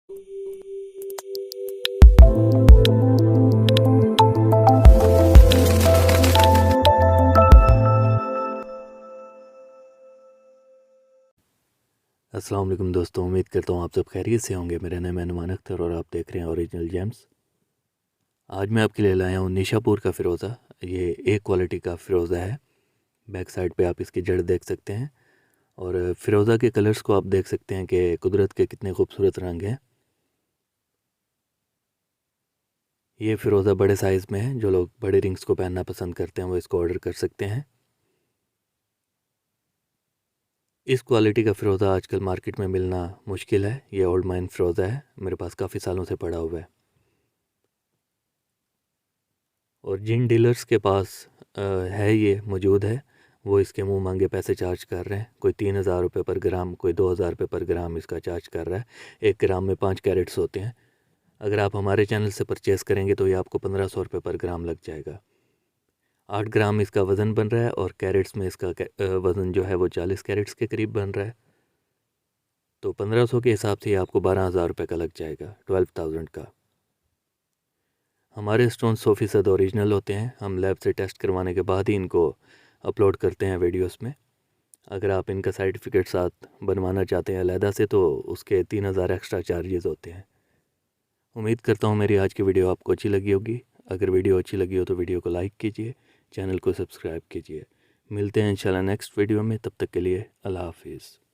अस्सलाम वालेकुम दोस्तों, उम्मीद करता हूँ आप सब खैरियत से होंगे। मेरा नाम है नुमान अख्तर और आप देख रहे हैं ओरिजिनल जेम्स। आज मैं आपके लिए लाया हूँ निशापुर का फ़िरोज़ा। ये ए क्वालिटी का फ़िरोज़ा है। बैक साइड पे आप इसकी जड़ देख सकते हैं और फ़िरोज़ा के कलर्स को आप देख सकते हैं कि कुदरत के कितने खूबसूरत रंग हैं। ये फ़िरोज़ा बड़े साइज़ में है। जो लोग बड़े रिंग्स को पहनना पसंद करते हैं वो इसको ऑर्डर कर सकते हैं। इस क्वालिटी का फ़िरोज़ा आजकल मार्केट में मिलना मुश्किल है। ये ओल्ड माइन फ़िरोज़ा है, मेरे पास काफ़ी सालों से पड़ा हुआ है। और जिन डीलर्स के पास है ये मौजूद है, वो इसके मुँह मांगे पैसे चार्ज कर रहे हैं। कोई 3,000 रुपये पर ग्राम, कोई 2,000 रुपये पर ग्राम इसका चार्ज कर रहा है। 1 ग्राम में 5 कैरेट्स होते हैं। अगर आप हमारे चैनल से परचेज़ करेंगे तो ये आपको 1,500 रुपये पर ग्राम लग जाएगा। 8 ग्राम इसका वज़न बन रहा है और कैरेट्स में इसका वज़न जो है वो 40 कैरेट्स के करीब बन रहा है। तो 1,500 के हिसाब से ये आपको 12,000 रुपये का लग जाएगा, 12,000 का। हमारे स्टोन 100% ओरिजिनल होते हैं। हम लैब से टेस्ट करवाने के बाद ही इनको अपलोड करते हैं वीडियोस में। अगर आप इनका सर्टिफिकेट साथ बनवाना चाहते हैं अलहदा से तो उसके 3,000 एक्स्ट्रा चार्जेस होते हैं। उम्मीद करता हूँ मेरी आज की वीडियो आपको अच्छी लगी होगी। अगर वीडियो अच्छी लगी हो तो वीडियो को लाइक कीजिए, चैनल को सब्सक्राइब कीजिए। मिलते हैं इंशाल्लाह नेक्स्ट वीडियो में। तब तक के लिए अल्लाह हाफिज़।